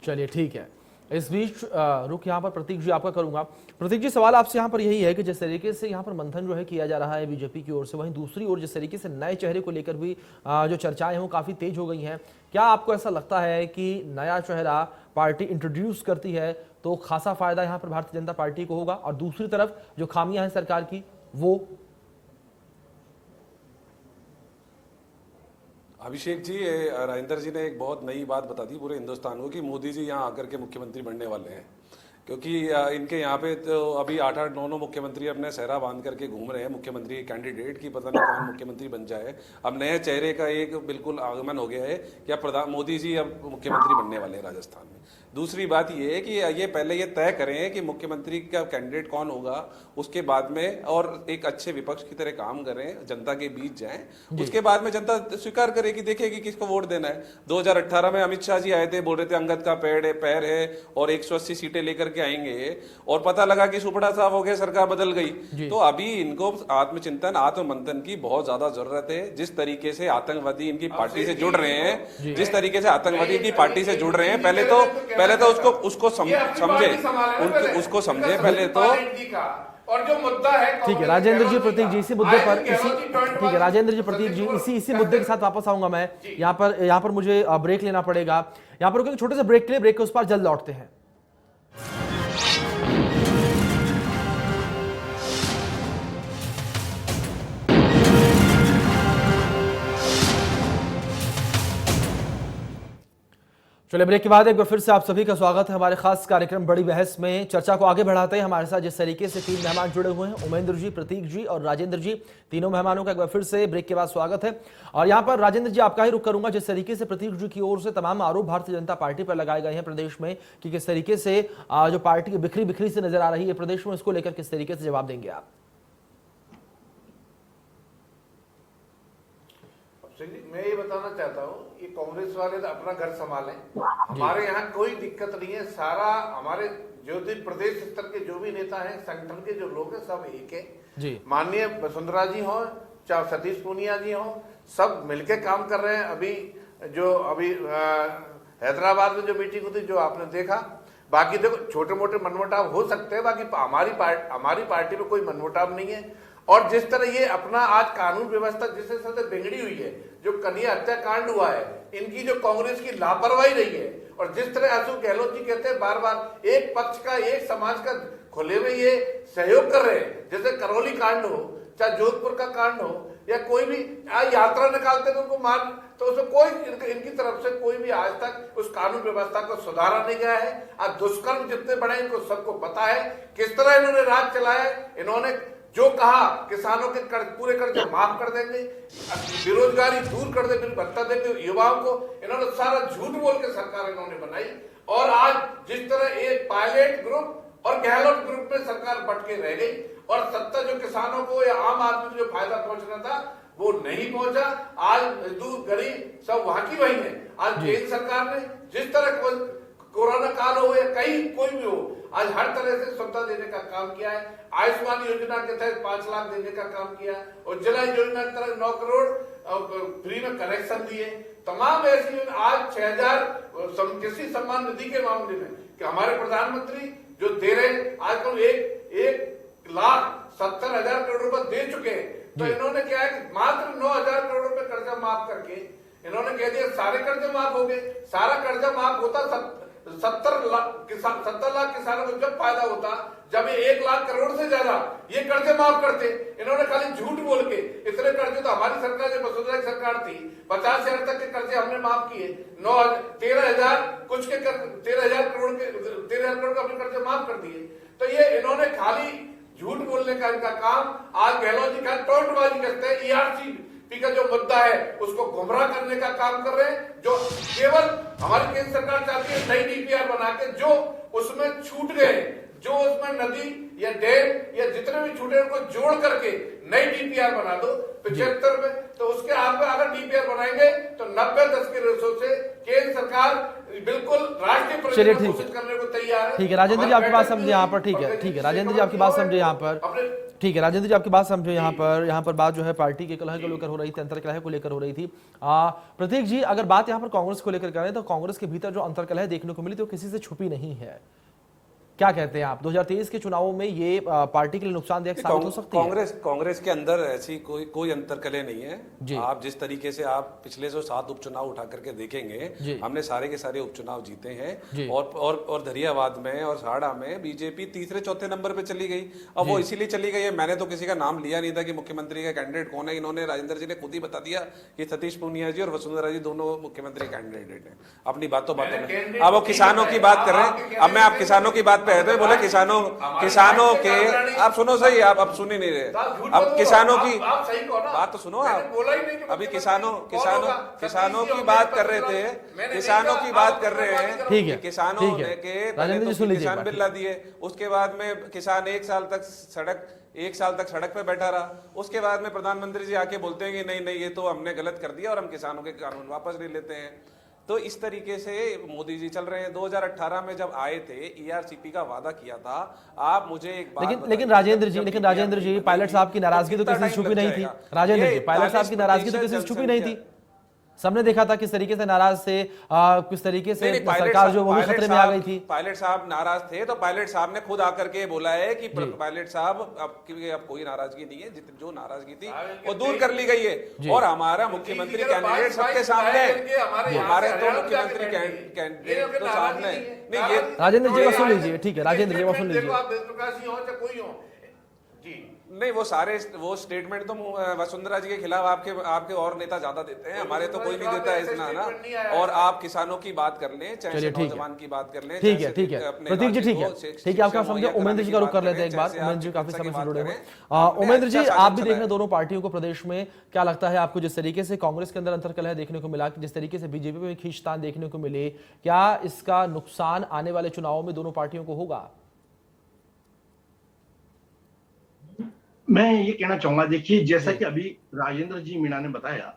चलिए ठीक है। इस बीच रुक यहाँ पर प्रतीक जी आपका करूंगा। प्रतीक जी, सवाल आपसे यहाँ पर यही है कि जिस तरीके से यहाँ पर मंथन जो है किया जा रहा है बीजेपी की ओर से, वहीं दूसरी ओर जिस तरीके से नए चेहरे को लेकर भी जो चर्चाएं हैं वो काफी तेज हो गई हैं, क्या आपको ऐसा लगता है कि नया चेहरा पार्टी इंट्रोड्यूस करती है तो खासा फायदा यहाँ पर भारतीय जनता पार्टी को होगा, और दूसरी तरफ जो खामियां हैं सरकार की वो? अभिषेक जी, राजेंद्र जी ने एक बहुत नई बात बता दी पूरे हिंदुस्तान को कि मोदी जी यहाँ आकर के मुख्यमंत्री बनने वाले हैं, क्योंकि इनके यहाँ पे तो अभी 8-8, 9-9 मुख्यमंत्री अपने सहरा बांध करके घूम रहे हैं, मुख्यमंत्री कैंडिडेट की, पता नहीं कौन मुख्यमंत्री बन जाए। अब नए चेहरे का एक बिल्कुल आगमन हो गया है कि अब मोदी जी अब मुख्यमंत्री बनने वाले हैं राजस्थान में। दूसरी बात ये है कि ये पहले ये तय करें कि मुख्यमंत्री का कैंडिडेट कौन होगा, उसके बाद में और एक अच्छे विपक्ष की तरह काम करें, जनता के बीच जाएं, उसके बाद में जनता स्वीकार करेगी, देखेगी किसको वोट देना है। 2018 में अमित शाह जी आए थे, बोल रहे थे अंगद का पैर है और 180 सीटें लेकर के आएंगे, और पता लगा कि सुपड़ा साफ हो गया, सरकार बदल गई। तो अभी इनको आत्मचिंतन, आत्ममंथन की बहुत ज्यादा जरूरत है। जिस तरीके से आतंकवादी इनकी पार्टी से जुड़ रहे हैं, जिस तरीके से आतंकवादी इनकी पार्टी से जुड़ रहे हैं, पहले तो उसको समझे पहले तो। और जो मुद्दा है, ठीक है राजेंद्र जी, प्रतीक जी, इसी मुद्दे पर ठीक है राजेंद्र जी, प्रतीक जी, इसी मुद्दे के साथ वापस आऊंगा मैं। यहाँ पर मुझे ब्रेक लेना पड़ेगा, यहाँ पर रुकेंगे छोटे से ब्रेक के लिए, ब्रेक के उस पर जल्द लौटते हैं। चलिए ब्रेक के बाद एक बार फिर से आप सभी का स्वागत है हमारे खास कार्यक्रम बड़ी बहस में। चर्चा को आगे बढ़ाते हैं हमारे साथ जिस तरीके से 3 मेहमान जुड़े हुए हैं, उमेंद्र जी, प्रतीक जी और राजेंद्र जी, तीनों मेहमानों का एक बार फिर से ब्रेक के बाद स्वागत है। और यहाँ पर राजेंद्र जी आपका ही रुख करूंगा। जिस तरीके से प्रतीक जी की ओर से तमाम आरोप भारतीय जनता पार्टी पर लगाए गए हैं प्रदेश में कि किस तरीके से जो पार्टी की बिखरी बिखरी से नजर आ रही है प्रदेश में, इसको लेकर किस तरीके से जवाब देंगे आप? मैं ये बताना चाहता हूँ कि कांग्रेस वाले तो अपना घर संभालें, हमारे यहाँ कोई दिक्कत नहीं है। सारा हमारे जो भी प्रदेश स्तर के जो भी नेता हैं, संगठन के जो लोग हैं, सब एक है। माननीय वसुंधरा जी हो, चाहे सतीश पूनिया जी हो, सब मिलके काम कर रहे हैं। अभी हैदराबाद में जो मीटिंग हुई जो आपने देखा, बाकी देखो छोटे मोटे मनमुटाव हो सकते हैं, बाकी हमारी पार्टी में कोई मनमुटाव नहीं है। और जिस तरह ये अपना आज कानून व्यवस्था जिस तरह से बिगड़ी हुई है, जो कन्या हत्याकांड हुआ है, इनकी जो कांग्रेस की लापरवाही रही है, और जिस तरह अशोक गहलोत जी कहते हैं बार बार एक पक्ष का, एक समाज का खुले में ये सहयोग कर रहे हैं, जैसे करौली कांड हो, चाहे जोधपुर का कांड हो, या कोई भी यात्रा निकालते तो उनको मान, तो उसमें कोई इनकी तरफ से कोई भी आज तक उस कानून व्यवस्था को सुधारा नहीं गया है। आज दुष्कर्म जितने बड़े इनको सबको पता है किस तरह इन्होंने राज चलाया। इन्होंने जो कहा किसानों के पूरे कर्ज माफ कर देंगे, बेरोजगारी दूर कर देंगे, भत्ता देंगे युवाओं को, इन्होंने सारा झूठ बोल के सरकार इन्होंने बनाई। और आज जिस तरह एक पायलट ग्रुप और गहलोत ग्रुप में सरकार बट के रह गई, और सत्ता जो किसानों को या आम आदमी को जो फायदा पहुंचना था वो नहीं पहुंचा। आज मजदूर गरीब सब वहां की वही है। आज केंद्र सरकार ने जिस तरह कोरोना काल हो या कहीं कोई भी हो, आज हर तरह से सुविधा देने का काम किया है। आयुष्मान योजना के तहत 5 लाख देने का काम किया, उज्ज्वला योजना के तहत 9 करोड़ फ्री में कनेक्शन दिए। तमाम ऐसी आज 6000 कृषि सम्मान निधि के मामले में कि हमारे प्रधानमंत्री जो दे रहे आजकल 1,70,000 करोड़ रुपए दे चुके हैं। तो इन्होंने क्या है कि मात्र 9,000 करोड़ रुपए कर्जा माफ करके इन्होंने कह दिया सारे कर्जे माफ हो गए। सारा कर्जा माफ होता 70 लाख किसानों को जब फायदा होता, जब ये 1 लाख करोड़ से ज्यादा ये कर्जे माफ करते। इन्होंने खाली झूठ बोल के इतने कर्जे तो हमारी सरकार जो वसुंधरा की सरकार थी 50,000 तक के कर्जे हमने माफ किए, 13,000 कुछ के 13,000 करोड़ अपने कर्जे माफ कर दिए। तो ये इन्होंने खाली झूठ बोलने का इनका काम। आज गहलोत जी का टोंटबाजी करते हैं, ERCP का जो मुद्दा है उसको गुमराह करने का काम कर रहे हैं। जो केवल हमारी केंद्र सरकार चाहती है नई DPR बना के, जो उसमें छूट गए, जो उसमें नदी या डैम या जितने भी छूटे उनको जोड़ करके नई DPR बना दो 75 में। तो उसके आप अगर DPR बनाएंगे तो 90-10 के रेशो से केंद्र सरकार बिल्कुल राष्ट्रीय परियोजना घोषित करने को तैयार है। ठीक है राजेंद्र जी आपकी बात समझे यहाँ पर। ठीक है राजेंद्र जी आपकी बात समझे यहाँ पर। ठीक है राजेंद्र जी आपकी बात समझे यहाँ पर बात जो है पार्टी के कलह को लेकर हो रही थी, अंतर कलह को लेकर हो रही थी। प्रतीक जी अगर बात यहाँ पर कांग्रेस को लेकर करें तो कांग्रेस के भीतर जो अंतर कलह देखने को मिली तो किसी से छुपी नहीं है। क्या कहते हैं आप? 2023 के चुनावों में ये पार्टी के लिए नुकसानदायक साबित हो सकती है? कांग्रेस के अंदर ऐसी कोई अंतरकलह नहीं है। आप जिस तरीके से आप पिछले जो 7 उपचुनाव उठा करके देखेंगे, हमने सारे के सारे उपचुनाव जीते हैं। और धरियावाद में और साड़ा में बीजेपी तीसरे चौथे नंबर पे चली गई। अब वो इसीलिए चली गई है, मैंने तो किसी का नाम लिया नहीं था कि मुख्यमंत्री का कैंडिडेट कौन है। इन्होंने राजेंद्र जी ने खुद ही बता दिया कि सतीश पूनिया जी और वसुंधरा जी दोनों मुख्यमंत्री कैंडिडेट है। अपनी बातों में अब वो किसानों की बात कर रहे हैं। अब मैं आप किसानों की बात पे है बोले किसानों के आप सुनो सही, आप अब सुन ही नहीं रहे। अब किसानों की बात तो सुनो आप। अभी किसानों की बात कर रहे थे, किसानों की बात कर रहे हैं। ठीक है, किसानों ने के किसान बिल ला दिए, उसके बाद में किसान 1 साल तक सड़क पे बैठा रहा। उसके बाद में प्रधानमंत्री जी आके बोलते हैं कि नहीं ये तो हमने गलत कर दिया और हम किसानों के कानून वापस ले लेते हैं। तो इस तरीके से मोदी जी चल रहे हैं। 2018 में जब आए थे ERCP का वादा किया था। आप मुझे एक बात लेकिन राजेंद्र जी पायलट साहब की नाराजगी तो किसी से छुपी नहीं थी। राजेंद्र जी पायलट साहब की नाराजगी तो किसी से छुपी नहीं थी। सबने देखा था किस तरीके से नाराज थे, किस तरीके से सरकार जो वो भी खतरे में आ गई थी। पायलट साहब नाराज थे तो पायलट साहब ने खुद आकर के बोला है कि पायलट साहब अब कोई नाराजगी नहीं है, जो नाराजगी थी वो दूर कर ली गई है। और हमारा मुख्यमंत्री कैंडिडेट सबके सामने, हमारे तो मुख्यमंत्री कैंडिडेट तो सामने नहीं। ये राजेंद्र जी को सुन लीजिए। ठीक है राजेंद्र जी को सुन लीजिए। नहीं, वो स्टेटमेंट तो वसुंधरा जी के खिलाफ आपके और नेता ज्यादा देते हैं, हमारे तो कोई नहीं देता है इतना ना। और आप किसानों की बात कर लें, चाहे नौजवान की बात कर लें, ठीक है प्रतीक जी, ठीक है आपका समझे। उमेंद्र जी का रुख कर लेते हैं एक बार। उमेंद्र जी काफी समय से जुड़े हुए। उमेंद्र जी, आप भी देख रहे हैं दोनों पार्टियों को प्रदेश में, क्या लगता है आपको जिस तरीके से कांग्रेस के अंदर अंतर्कलह देखने को मिला, जिस तरीके से बीजेपी में खींचतान देखने को मिले, क्या इसका नुकसान आने वाले चुनावों में दोनों पार्टियों को होगा? मैं ये कहना चाहूंगा, देखिए जैसा कि अभी राजेंद्र जी मीणा ने बताया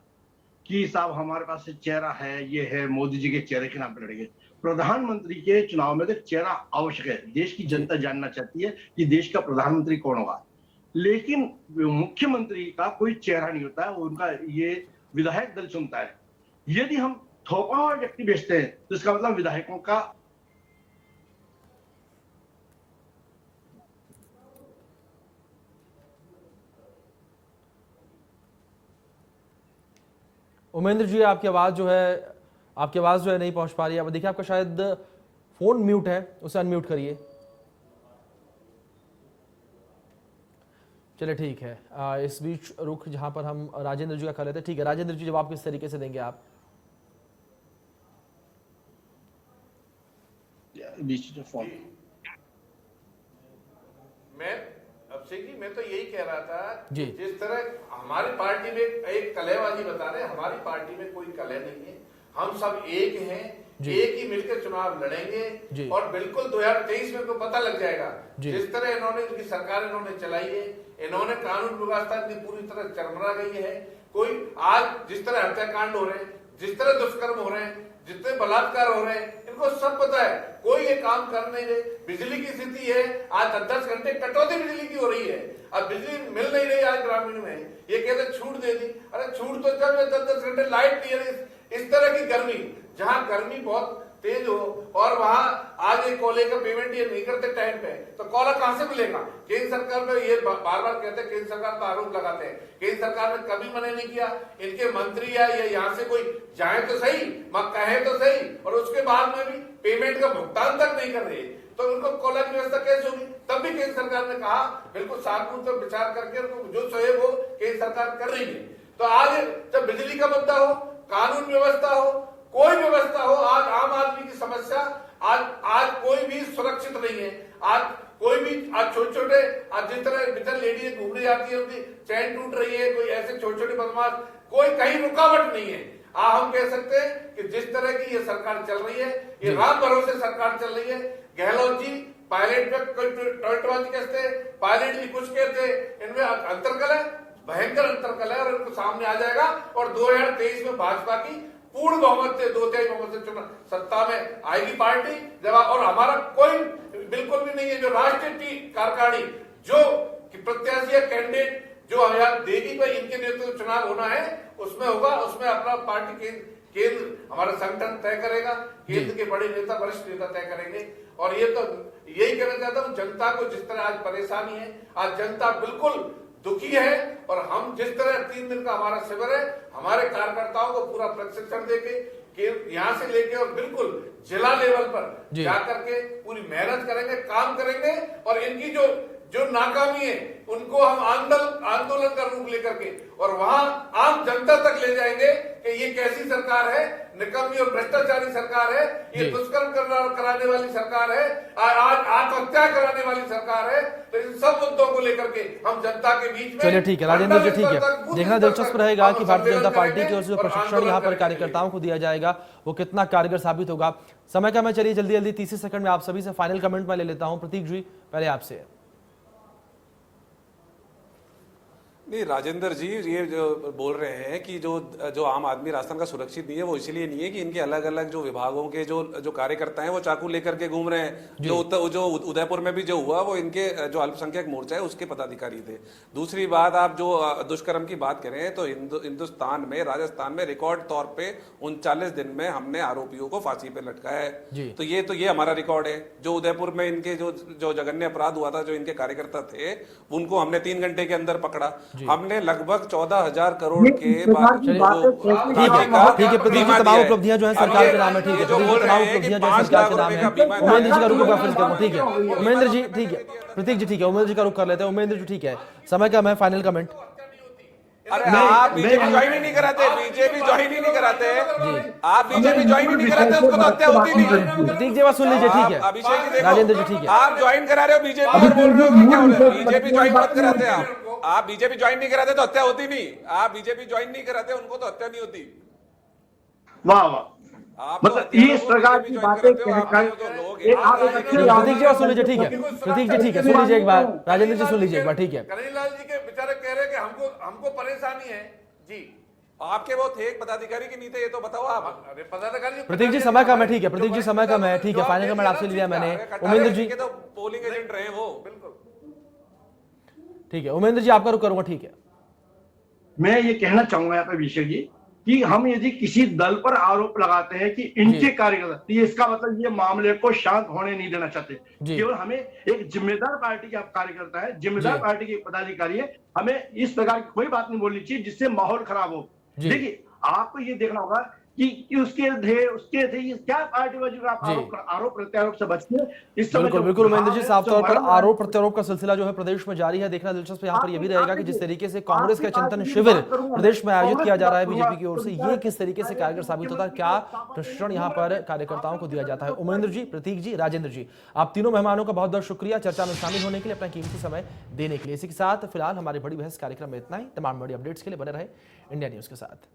कि साहब हमारे पास चेहरा है, ये है, मोदी जी के चेहरे के नाम पर लड़ेंगे। प्रधानमंत्री के चुनाव में तो चेहरा आवश्यक है। देश की जनता जानना चाहती है कि देश का प्रधानमंत्री कौन होगा, लेकिन मुख्यमंत्री का कोई चेहरा नहीं होता है, उनका ये विधायक दल चुनता है। यदि हम थोपा हुआ व्यक्ति बेचते हैं तो इसका मतलब विधायकों का उमेंद्र जी, आपकी आवाज जो है नहीं पहुंच पा रही है। अब देखिए आपका शायद फोन म्यूट है, उसे अनम्यूट करिए। चलिए ठीक है, इस बीच रुख जहां पर हम राजेंद्र जी का कर रहे थे। ठीक है राजेंद्र जी, जवाब किस तरीके से देंगे आप? फोन मैं तो यही कह रहा था जी। जिस तरह हमारी पार्टी में एक कलहबाजी बता रहे, हमारी पार्टी में कोई कलह नहीं है, हम सब एक हैं, एक ही मिलकर चुनाव लड़ेंगे और बिल्कुल 2023 में तो पता लग जाएगा। जिस तरह इनकी सरकार इन्होंने चलाई है, इन्होंने कानून व्यवस्था की पूरी तरह चरमरा गई है। कोई आज जिस तरह हत्याकांड हो रहे हैं, जिस तरह दुष्कर्म हो रहे हैं, जितने बलात्कार हो रहे हैं, इनको सब पता है, कोई ये काम कर नहीं रहे। बिजली की स्थिति है, आज 10-10 घंटे कटौती बिजली की हो रही है, अब बिजली मिल नहीं रही आज ग्रामीण में। ये कहते छूट दे दी, अरे छूट तो जब 10-10 घंटे लाइट नहीं है। इस तरह की गर्मी, जहां गर्मी बहुत तेज हो और वहां आज एक कोयले का पेमेंट ये नहीं करते टाइम पे, तो कोयला कहां से मिलेगा? केंद्र सरकार पे ये बार बार कहते हैं, केंद्र सरकार पर आरोप लगाते हैं, केंद्र सरकार ने कभी मना नहीं किया। इनके मंत्री या यहाँ से कोई जाए तो सही, कहे तो सही, और उसके बाद में भी पेमेंट का भुगतान तक नहीं कर रहे, तो उनको कोयला की व्यवस्था कैसे होगी? तब भी केंद्र सरकार ने कहा बिल्कुल साधु पर विचार करके उनको जो सहयोग हो केंद्र सरकार कर रही है। तो आज जब बिजली का मुद्दा हो, कानून व्यवस्था हो, कोई व्यवस्था हो, आज आम आदमी की समस्या, आज कोई भी सुरक्षित नहीं है। आज कोई भी आज छोटे आज जिस तरह बिटर लेडी घूमने जाती है, उनकी चैन टूट रही है, कोई ऐसे छोटे बदमाश, कोई कहीं रुकावट नहीं है। हम कह सकते हैं कि जिस तरह की ये सरकार चल रही है, ये राम भरोसे सरकार चल रही है। गहलोत जी पायलट पे टोटवाजी कहते, पायलट जी कुछ कहते, इनमें अंतरकलह, भयंकर अंतरकलह, और इनको सामने आ जाएगा। और 2023 में भाजपा की पूर्ण बहुमत से, 2/3 बहुमत से चुनाव सत्ता में आएगी पार्टी जब, और हमारा कोई बिल्कुल भी नहीं है जो राष्ट्रीय कार्यकारिणी जो प्रत्याशी या कैंडिडेट जो यहाँ देगी पर इनके नेतृत्व चुनाव होना है, उसमें होगा, उसमें अपना पार्टी केंद्र हमारा संगठन तय करेगा, केंद्र के बड़े नेता वरिष्ठ नेता तय करेंगे। और ये तो यही कहना चाहता हूँ, जनता को जिस तरह आज परेशानी है, आज जनता बिल्कुल दुखी है, और हम जिस तरह 3 दिन का हमारा शिविर है, हमारे कार्यकर्ताओं को पूरा प्रशिक्षण देके यहाँ से लेके और बिल्कुल जिला लेवल पर जाकर के पूरी मेहनत करेंगे, काम करेंगे, और इनकी जो नाकामी है उनको हम आंदोलन का रूप लेकर के और वहां आम जनता तक ले जाएंगे कि ये कैसी सरकार है, निकम्मी और भ्रष्टाचारी सरकार है, ये दुष्कर्म कराने वाली सरकार है, आज आत्महत्या कराने वाली सरकार है। तो इन सब मुद्दों को लेकर के हम जनता के बीच में, चलिए ठीक है राजेंद्र जी, ठीक है, देखना दिलचस्प रहेगा कि भारतीय जनता पार्टी की ओर से जो प्रशिक्षण यहाँ पर कार्यकर्ताओं को दिया जाएगा वो कितना कारगर साबित होगा। समय का मैं चलिए जल्दी 30 सेकंड में आप सभी से फाइनल कमेंट में ले लेता हूँ। प्रतीक जी पहले आपसे। नहीं, राजेंद्र जी ये जो बोल रहे हैं कि जो आम आदमी राजस्थान का सुरक्षित नहीं है, वो इसलिए नहीं है कि इनके अलग अलग जो विभागों के जो कार्यकर्ता हैं वो चाकू लेकर के घूम रहे हैं। जो उदयपुर में भी जो हुआ वो इनके जो अल्पसंख्यक मोर्चा है उसके पदाधिकारी थे। दूसरी बात, आप जो दुष्कर्म की बात करें तो हिंदुस्तान में, राजस्थान में रिकॉर्ड तौर पे 39 दिन में हमने आरोपियों को फांसी पे लटकाया है। तो ये हमारा रिकॉर्ड है। जो उदयपुर में इनके जो जघन्य अपराध हुआ था, जो इनके कार्यकर्ता थे उनको हमने 3 घंटे के अंदर पकड़ा। हमने लगभग 14,000 करोड़ के ठीक है प्रदीप जी, तमाम उपलब्धियां जो है सरकार के नाम है, ठीक है प्रदीप जी, तमाम उपलब्धियां जो है सरकार के नाम है। उमेंद्र जी का रुक वापस करूँ, ठीक है उमेंद्र जी, ठीक है प्रतीक जी, ठीक है उमेंद्र जी का रुक कर लेते हैं। उमेंद्र जी ठीक है, समय कम है, फाइनल कमेंट। अरे आप बीजेपी ज्वाइन ही नहीं कराते, बीजेपी ज्वाइन ही नहीं कराते, आप बीजेपी ज्वाइन ही नहीं कराते, उसको तो हत्या होती नहीं। प्रतीक जी बात सुन लीजिए, ठीक है अभिषेक जी देखो, राजेंद्र जी ठीक है, आप ज्वाइन करा रहे हो बीजेपी और बोल रहे हो कि क्या हो रहा है, बीजेपी ज्वाइन मत कराते आप बीजेपी ज्वाइन नहीं कराते तो हत्या होती नहीं, आप बीजेपी ज्वाइन नहीं कराते उनको तो हत्या नहीं होती। वाह वाह, मतलब इस प्रकार की बातें कहकर प्रतीक जी बात सुन लीजिए, ठीक है प्रतीक जी, ठीक है सुन लीजिए एक बार, राजेंद्र जी सुन लीजिए एक बार, ठीक है। कन्हैयालाल जी के बेचारे कह रहे हैं कि हमको परेशानी है जी, आपके वो थे एक पदाधिकारी की नहीं थे, ये तो बताओ आप। अरे पदाधिकारी प्रतीक जी समय कम है, ठीक है प्रतीक जी समय कम है, ठीक है फाइनल कमेंट आपसे लिया मैंने। उमेंद्र जी तो पोलिंग एजेंट रहे वो, बिल्कुल ठीक है उमेंद्र जी आपका रुक करूंगा, ठीक है। मैं ये कहना चाहूंगा यहाँ पे अभिषेक जी कि हम यदि किसी दल पर आरोप लगाते हैं कि इनके कार्यकर्ता, तो इसका मतलब ये मामले को शांत होने नहीं देना चाहते। केवल हमें एक जिम्मेदार पार्टी के कार्यकर्ता है, जिम्मेदार पार्टी के पदाधिकारी है, हमें इस प्रकार की कोई बात नहीं बोलनी चाहिए जिससे माहौल खराब हो। देखिए आपको ये देखना होगा कि उसके थे ये क्या पार्टीबाजी का आरोप प्रत्यारोप से बचते। इस समय बिल्कुल बिल्कुल उमेंद्र जी, साफ तौर पर आरोप प्रत्यारोप का सिलसिला जो है प्रदेश में जारी है। देखना दिलचस्प यहाँ पर यह भी रहेगा कि जिस तरीके से कांग्रेस का चिंतन शिविर प्रदेश में आयोजित किया जा रहा है बीजेपी की ओर से, ये किस तरीके से कारगर साबित होता है, क्या प्रशिक्षण यहाँ पर कार्यकर्ताओं को दिया जाता है। उमेंद्र जी, प्रतीक जी, राजेंद्र जी, आप तीनों मेहमानों का बहुत बहुत शुक्रिया चर्चा में शामिल होने के लिए, अपना कीमती समय देने के लिए। इसी के साथ फिलहाल हमारी बड़ी बहस कार्यक्रम में इतना ही। तमाम बड़ी अपडेट्स के लिए बने रहे इंडिया न्यूज के साथ।